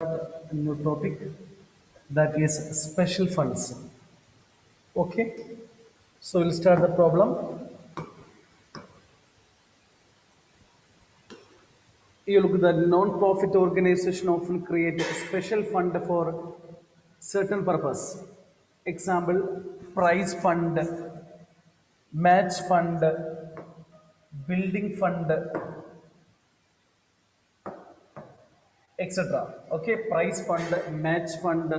A new topic, that is special funds. Okay, so we'll start the problem. You look, the non-profit organization often create a special fund for certain purpose. Example: prize fund, match fund, building fund, etc. Okay, prize fund, match fund,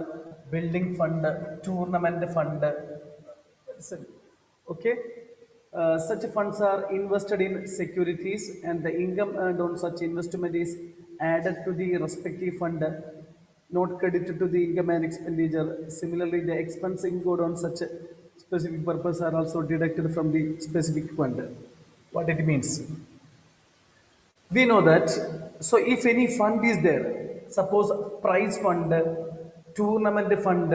building fund, tournament fund. Okay, such funds are invested in securities, and the income earned on such investment is added to the respective fund, not credited to the income and expenditure. Similarly, the expense incurred on such a specific purpose are also deducted from the specific fund. What it means? We know that. So if any fund is there, suppose prize fund, tournament fund,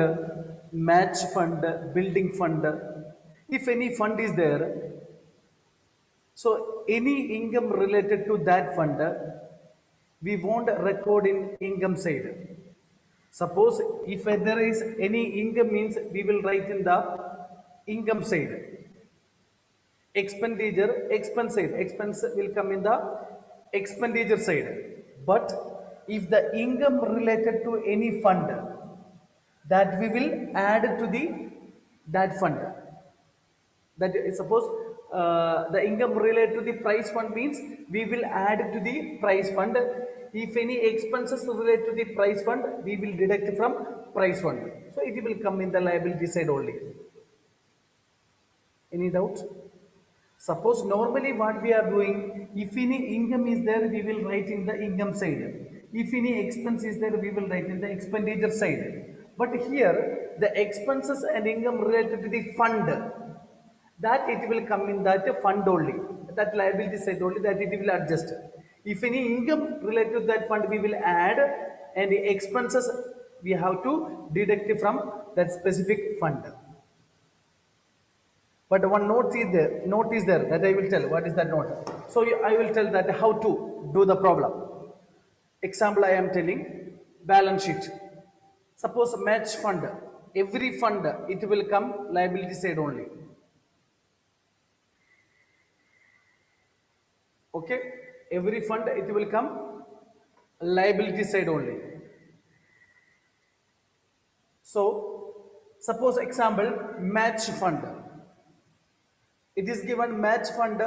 match fund, building fund, if any fund is there, so any income related to that fund, we won't record in income side. Suppose if there is any income means, we will write in the income side. Expenditure, expense side, expense will come in the expenditure side. But if the income related to any fund, that we will add to the that fund. That is, suppose the income related to the price fund means, we will add to the price fund. If any expenses relate to the price fund, we will deduct from price fund, so it will come in the liability side only. Any doubt? Suppose normally what we are doing, if any income is there, we will write in the income side. If any expense is there, we will write in the expenditure side. But here, the expenses and income related to the fund, that it will come in that fund only, that liability side only, that it will adjust. If any income related to that fund, we will add, and the expenses we have to deduct from that specific fund. But one note is there that I will tell. What is that note? So I will tell that how to do the problem. Example I am telling, balance sheet. Suppose match fund, every fund it will come liability side only. Okay, every fund it will come liability side only. So suppose example, match fund. It is given match fund,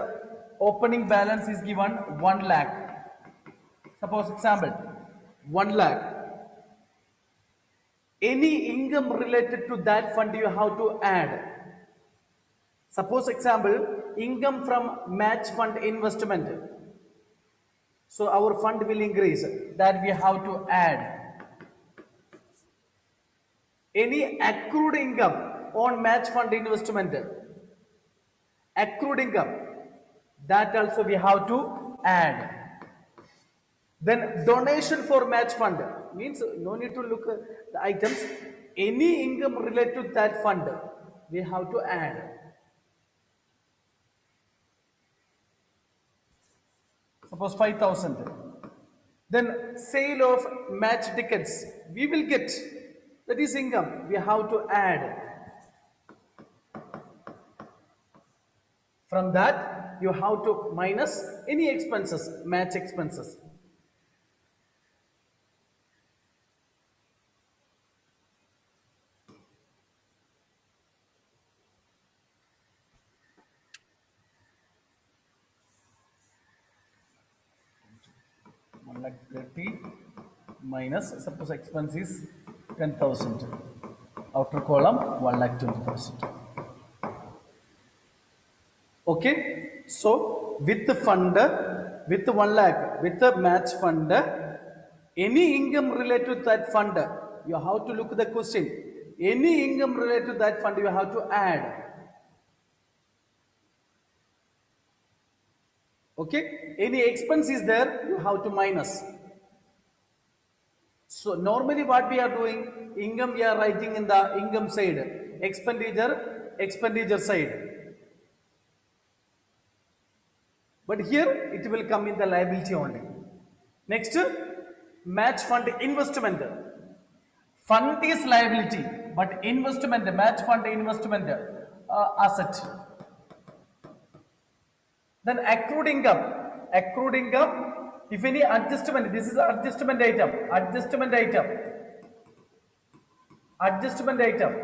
opening balance is given 1 lakh. Suppose example, 1 lakh. Any income related to that fund you have to add. Suppose example, income from match fund investment. So our fund will increase. That we have to add. Any accrued income on match fund investment. Accrued income. That also we have to add. Then donation for match fund means no need to look at the items. Any income related to that fund, we have to add. Suppose 5,000. Then sale of match tickets, we will get. That is income. We have to add. From that, you have to minus any expenses, match expenses. One lakh 30 minus, suppose expense is 10,000. Outer column 1 lakh 20,000. Okay, so with the fund, with 1 lakh, with the match fund, any income related to that fund, you have to look at the question. Any income related to that fund, you have to add. Okay, any expense is there, you have to minus. So normally what we are doing, income we are writing in the income side, expenditure side. But here it will come in the liability only. Next, Match fund investment. Fund is liability, but investment, match fund investment, asset. Then accrued income. Accrued income, if any adjustment, this is adjustment item, adjustment item, adjustment item.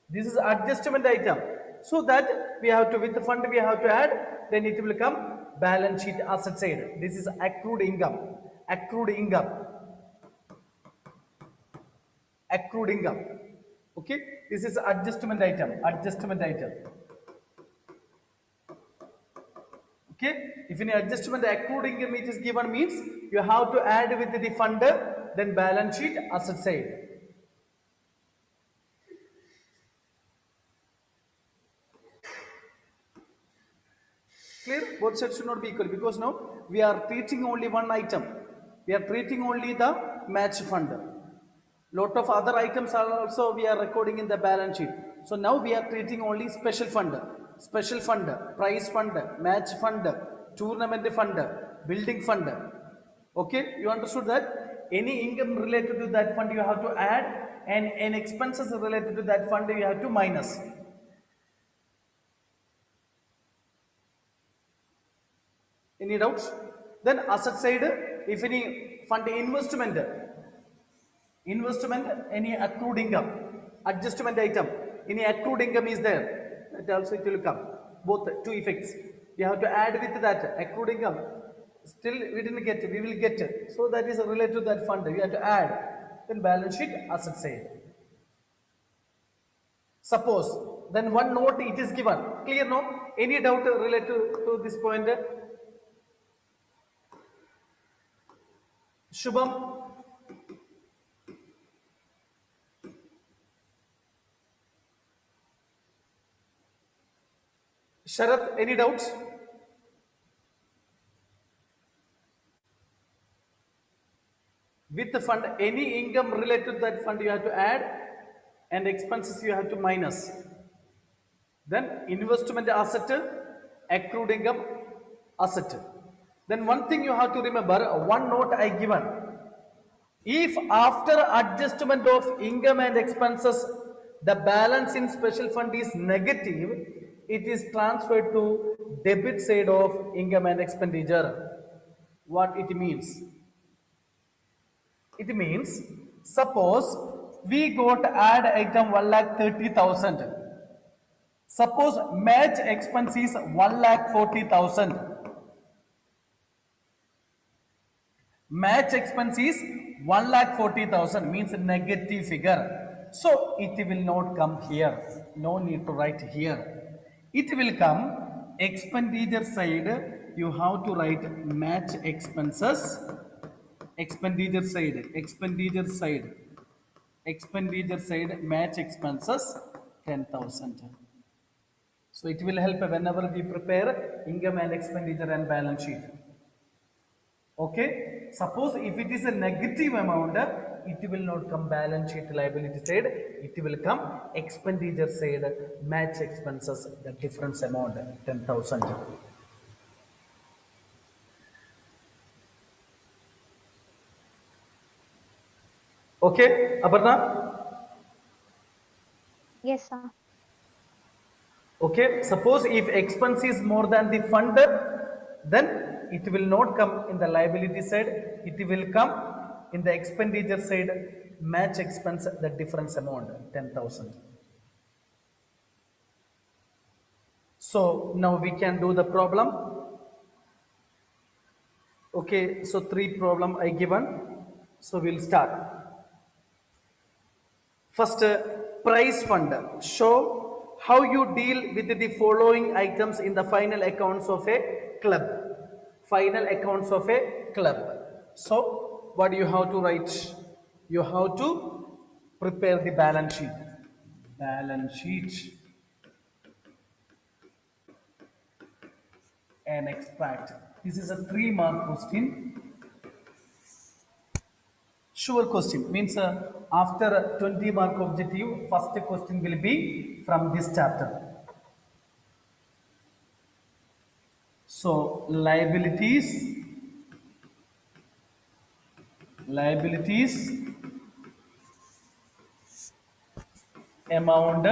This is adjustment item. So that we have to, with the fund we have to add, then it will come balance sheet asset side. This is accrued income. Accrued income. Accrued income. Okay, this is adjustment item. Adjustment item. Okay, if any adjustment accrued income it is given means you have to add with the fund, then balance sheet asset side. Clear? Both sides should not be equal because now we are treating only one item. We are treating only the match fund. Lot of other items are also we are recording in the balance sheet. So now we are treating only special fund, prize fund, match fund, tournament fund, building fund. Okay, you understood that? Any income related to that fund you have to add, and any expenses related to that fund you have to minus. Any doubts? Then asset side, if any fund investment, any accrued income, adjustment item, any accrued income is there, that also it will come. Both two effects. You have to add with that accrued income. Still we didn't get it, we will get it. So that is related to that fund. You have to add. Then balance sheet asset side. Suppose then one note it is given. Clear no? Any doubt related to this point? Shubham, Sharath, any doubts? With the fund, any income related to that fund you have to add, and expenses you have to minus. Then investment asset, accrued income asset. Then one thing you have to remember, one note I given. If after adjustment of income and expenses, the balance in special fund is negative, it is transferred to debit side of income and expenditure. What it means? It means, suppose we got add item 1,30,000. Suppose match expense is 1,40,000. Match expense is 1,40,000 means a negative figure. So it will not come here. No need to write here. It will come expenditure side. You have to write match expenses. Expenditure side, match expenses 10,000. So it will help whenever we prepare income and expenditure and balance sheet. Okay, suppose if it is a negative amount, it will not come balance sheet liability side, it will come expenditure side, match expenses, the difference amount 10,000. Okay, Aparna? Yes, sir. Okay, suppose if expense is more than the fund, then it will not come in the liability side, it will come in the expenditure side, match expense, the difference amount 10,000. So now we can do the problem. Okay, so three problem I given. So we'll start. First, price fund. Show how you deal with the following items in the final accounts of a club. Final accounts of a club. So, what you have to write? You have to prepare the balance sheet. Balance sheet and extract. This is a 3-mark question. Sure question means after 20 mark objective, first question will be from this chapter. So liabilities liabilities amount,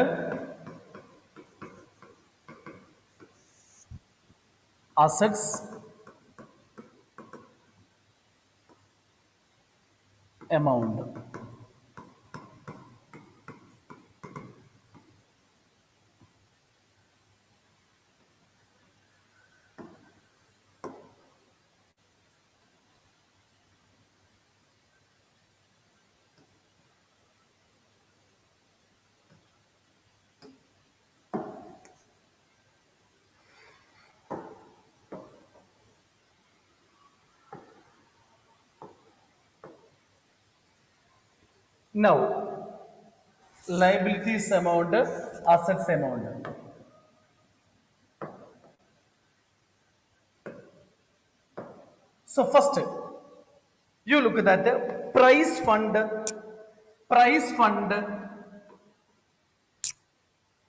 assets amount. Now, liabilities amount, assets amount. So first, you look at that price fund. Price fund.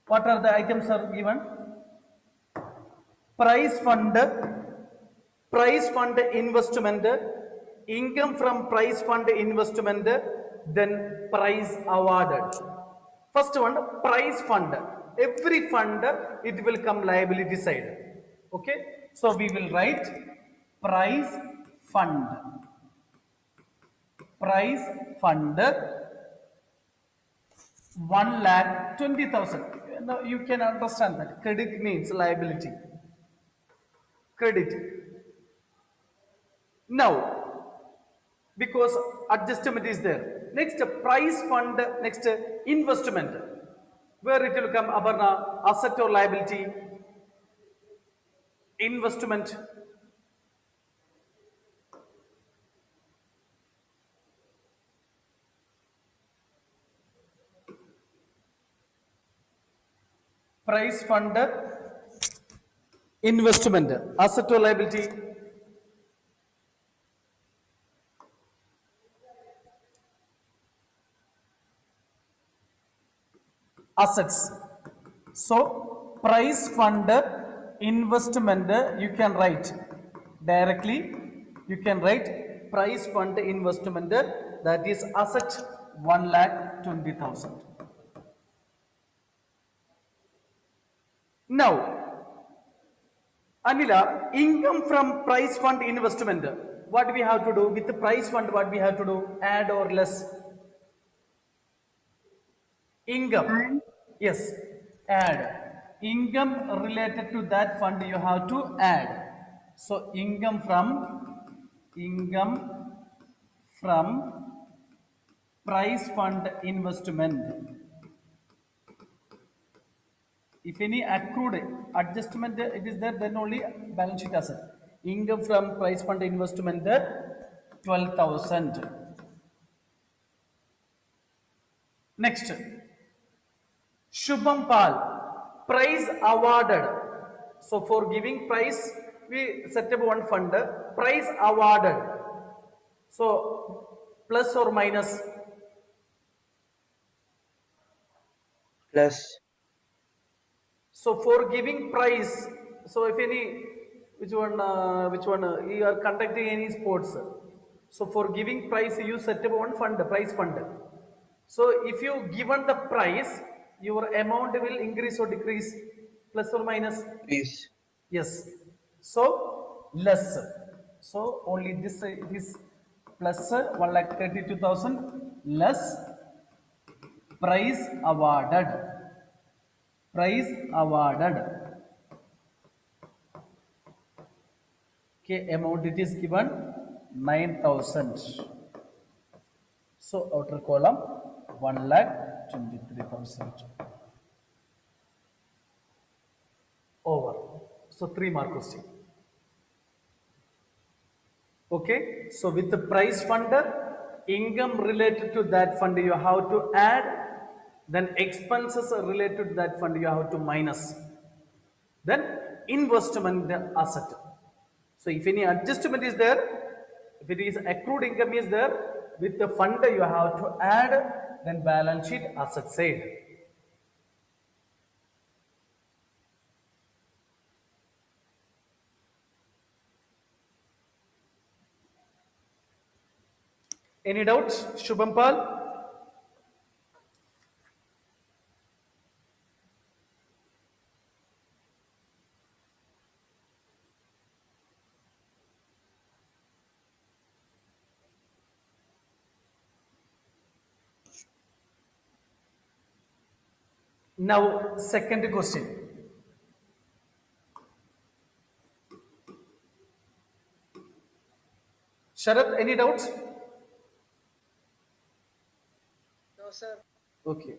What are the items are given? Price fund, price fund investment, income from price fund investment, then price awarded. First one, price fund. Every fund, it will come liability side. Okay, so we will write price fund. Price fund 1,20,000. Now you can understand that credit means liability. Credit. Now, because adjustment is there. Next, price fund. Next, investment. Where it will come, Aparna? Asset or liability? Investment. Price fund. Investment. Asset or liability? Assets. So, price fund investment, you can write directly. You can write price fund investment, that is asset 1,20,000. Now, Anila, income from price fund investment. What we have to do with the price fund? What we have to do? Add or less? Income. And Yes, add. Income related to that fund you have to add. So income from price fund investment. If any accrued adjustment it is there, then only balance sheet asset. Income from price fund investment 12,000. Next, Shubham Pal, prize awarded. So for giving prize, we set up one fund, prize awarded. So plus or minus. plus So for giving prize, so if any, which one, you are conducting any sports. So for giving prize, you set up one fund, prize fund. So if you given the price, your amount will increase or decrease, plus or minus. increase. Yes. So less. So only this plus 1,32,000 less price awarded. Price awarded. Okay, amount it is given 9,000. So outer column 1,23,000. Over. So 3 mark question. Okay, so with the price fund, income related to that fund you have to add, then expenses related to that fund you have to minus, then investment asset. So if any adjustment is there, if it is accrued income is there, with the fund you have to add, then balance sheet asset side. Any doubt, Shubham Pal? Now, second question. Sharath, any doubts? No, sir. Okay.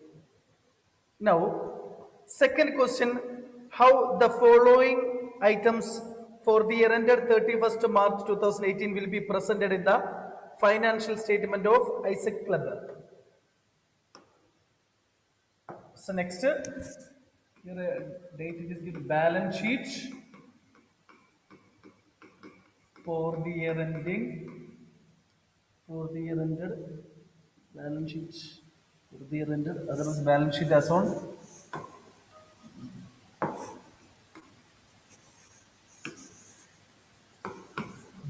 Now, second question, how the following items for the year ended 31st March 2018 will be presented in the financial statement of Isaac Club. So next, here date it is given balance sheet for the year ending, for the year ended, balance sheet for the year ended, otherwise balance sheet as on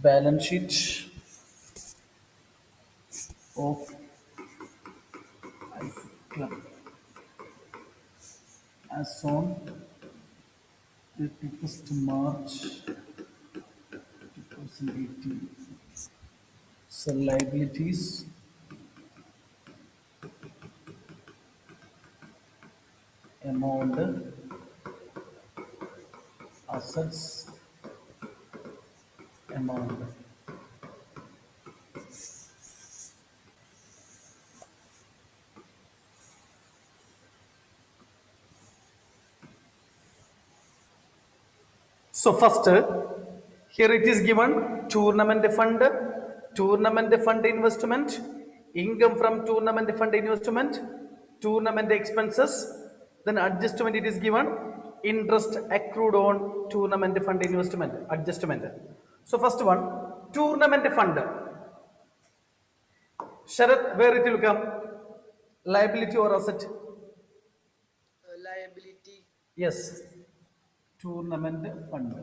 balance sheet of Isaac Club as on 31st March 2018. So liabilities, amount, assets, amount. So first, here it is given tournament fund investment, income from tournament fund investment, tournament expenses, then adjustment it is given, interest accrued on tournament fund investment, adjustment. So first one, tournament fund. Sharath, where it will come? Liability or asset? Liability. Yes, tournament fund.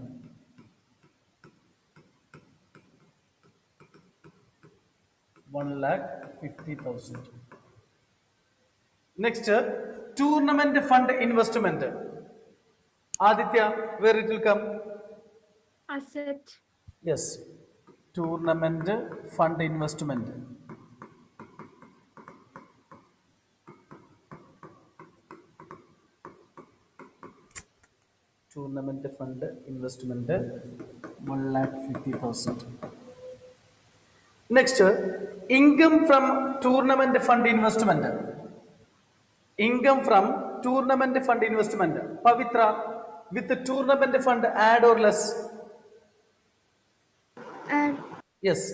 1,50,000. Next, tournament fund investment. Aditya, where it will come? Asset. Yes, tournament fund investment. Tournament fund investment 1,50,000. Next, income from tournament fund investment. Income from tournament fund investment. Pavitra, with the tournament fund add or less? And Yes,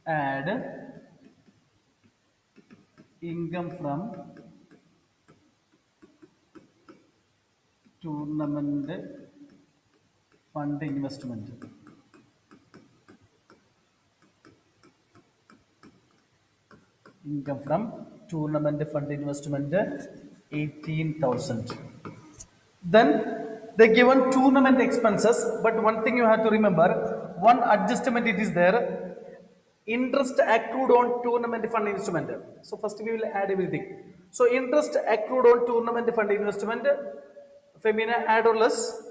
add income from tournament fund investment. Income from tournament fund investment 18,000. Then they given tournament expenses, but one thing you have to remember, one adjustment it is there, interest accrued on tournament fund investment. So first we will add everything. So interest accrued on tournament fund investment, Femina add or less?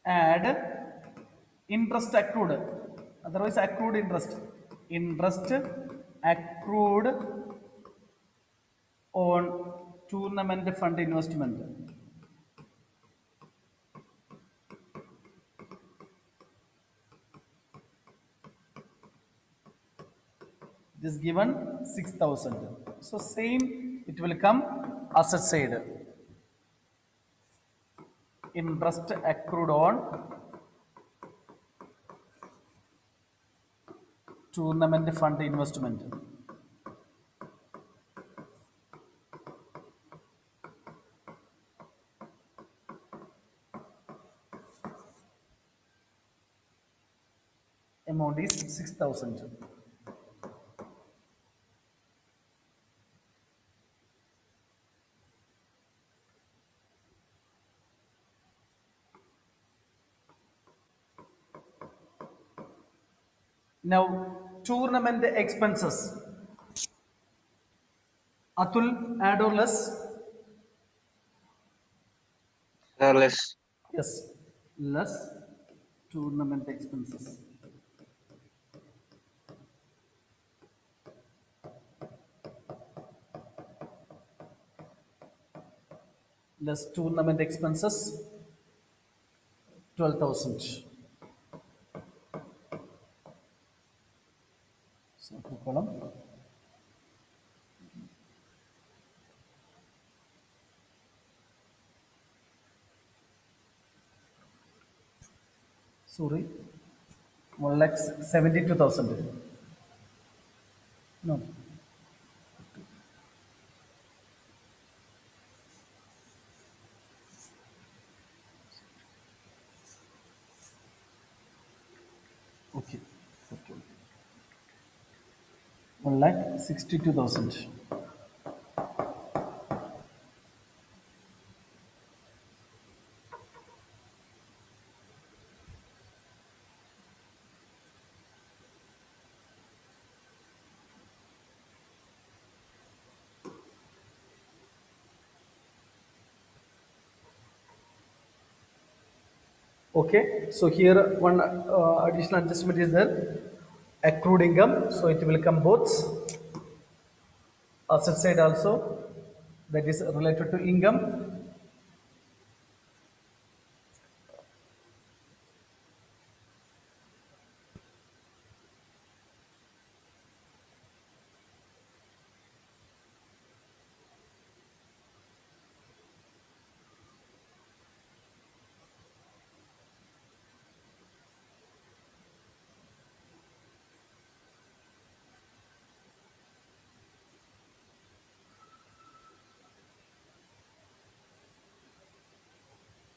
Add interest accrued, otherwise accrued interest. Interest accrued on tournament fund investment. This given 6,000. So same it will come asset side. Interest accrued on tournament fund investment. Amount is 6,000. Now, tournament expenses. Atul, add or less? Sir, less. Yes, less tournament expenses. Less tournament expenses, 12,000. So, two column. Sorry, 1,72,000. No. Okay. Okay. 1,62,000. Okay, so here one additional adjustment is there. Accrued income, so it will come both. Asset side also, that is related to income.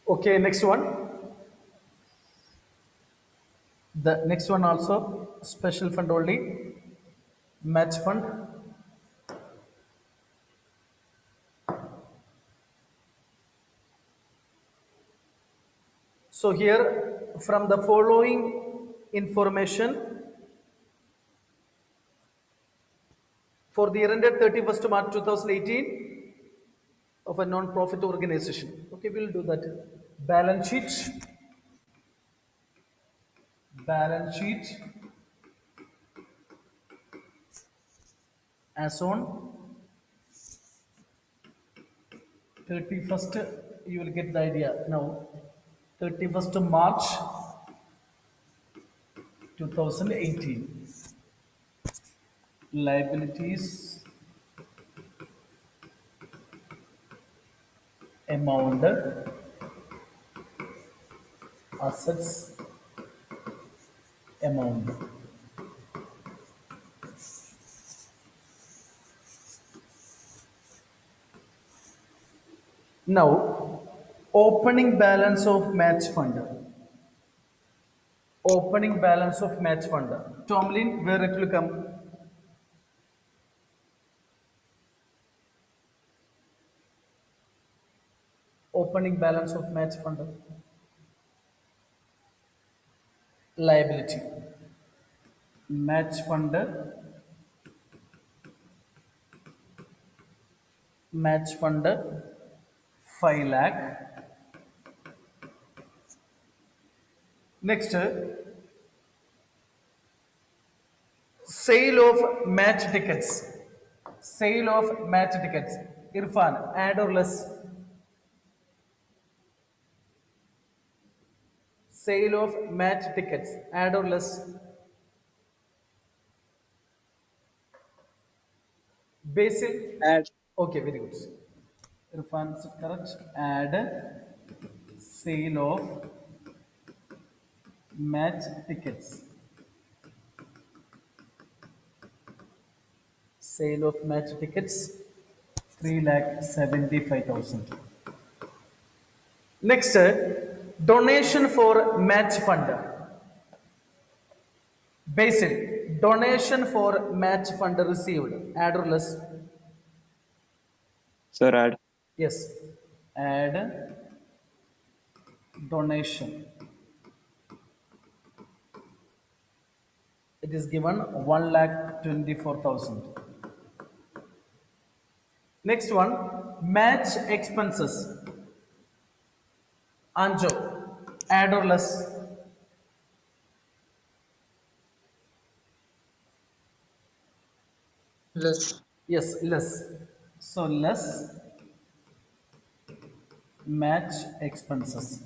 Okay, next one. The next one also special fund only, match fund. So here from the following information for the year ended 31st March 2018 of a non-profit organization. Okay, we'll do that. Balance sheet, balance sheet as on 31st, you will get the idea now. 31st March 2018. Liabilities amount, assets amount. Now, opening balance of match fund. Opening balance of match fund. Tomlin, where it will come? Opening balance of match fund. Liability. Match fund. Match fund 5 lakh. Next, sale of match tickets. Sale of match tickets. Irfan, add or less? Sale of match tickets. Add or less? Basil? Add. Okay, very good. Irfan is correct. Add sale of match tickets. Sale of match tickets 3,75,000. Next, donation for match fund. Basil, donation for match fund received. Add or less? Sir, add. Yes. Add donation It is given 1,24,000. Next one, match expenses. Anjo, add or less? Less. Yes, less. So less match expenses.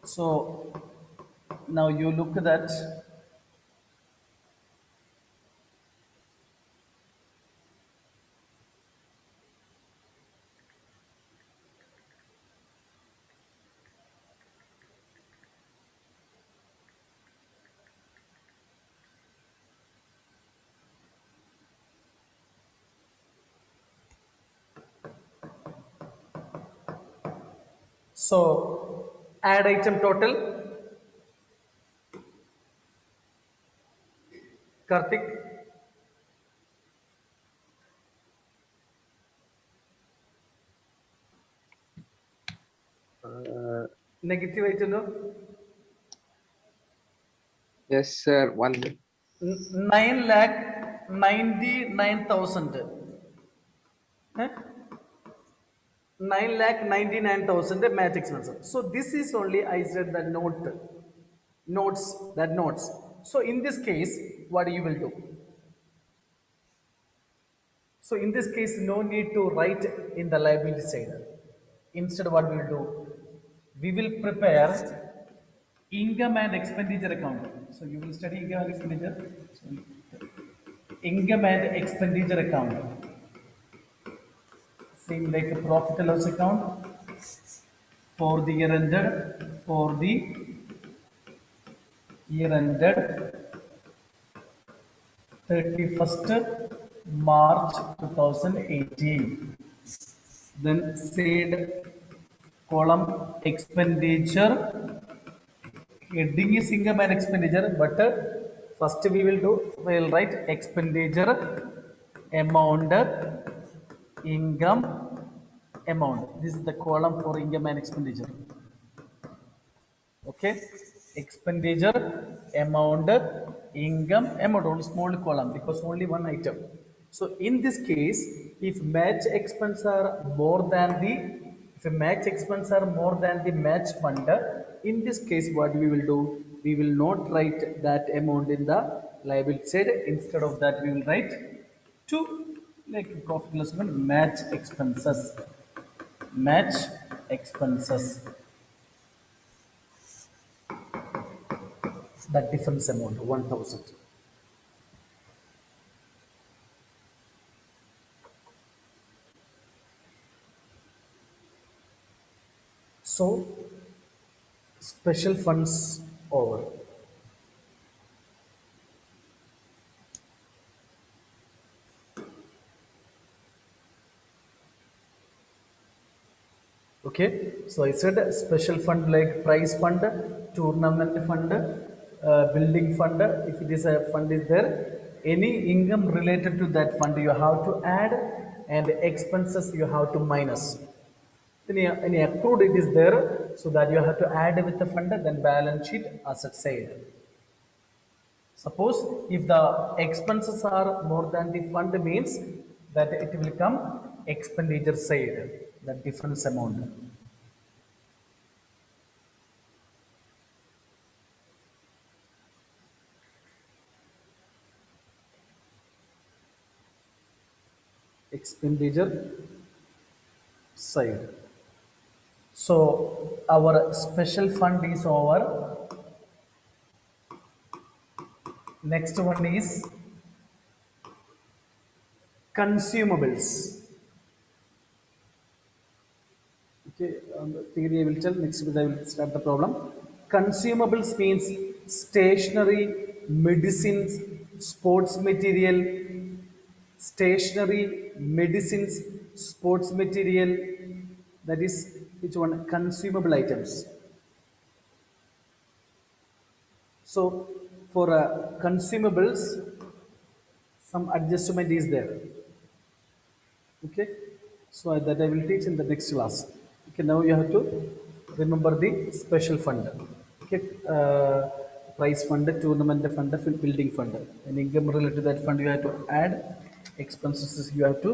So now you look at that. So add item total. Karthik. Uh, Negative item no? yes, sir. 9,99,000. Huh? 9,99,000 match expenses. So this is only I said the notes. So in this case, what you will do? So in this case, no need to write in the liability side. Instead, what we will do? We will prepare income and expenditure account. So you will study income and expenditure. So, income and expenditure account. Same like a profit and loss account for the year ended, for the year ended 31st March 2018. Then said column expenditure, heading is income and expenditure, but first we will write expenditure amount, income amount. This is the column for income and expenditure. Okay, expenditure amount, income amount, only small column because only one item. So in this case, if match expense are more than the if a match expense are more than the match fund, in this case what we will do, we will not write that amount in the liability side. Instead of that, we will write two, like profit loss account, match expenses, that difference amount 1,000. So special funds over. Okay, so I said special fund like prize fund, tournament fund, building fund. If it is a fund is there, any income related to that fund you have to add, and expenses you have to minus. Any accrued it is there, so that you have to add with the fund, then balance sheet asset side. Suppose if the expenses are more than the fund means that it will come expenditure side, the difference amount. Expenditure side. So our special fund is over. Next one is consumables. Okay, the theory I will tell. Next week I will start the problem. Consumables means stationery, medicines, sports material, stationery, medicines, sports material. That is which one? Consumable items. So for consumables, some adjustment is there. Okay, so that I will teach in the next class. Okay, now you have to remember the special fund. Okay, prize fund, tournament fund, building fund. And income related to that fund you have to add, expenses you have to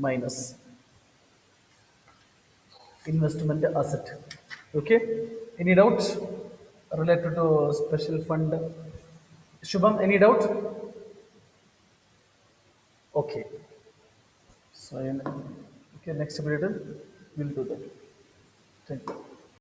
minus. Investment asset. Okay. Any doubts related to special fund? Shubham, any doubt? Okay. So, okay, next period we'll do that. Thank you.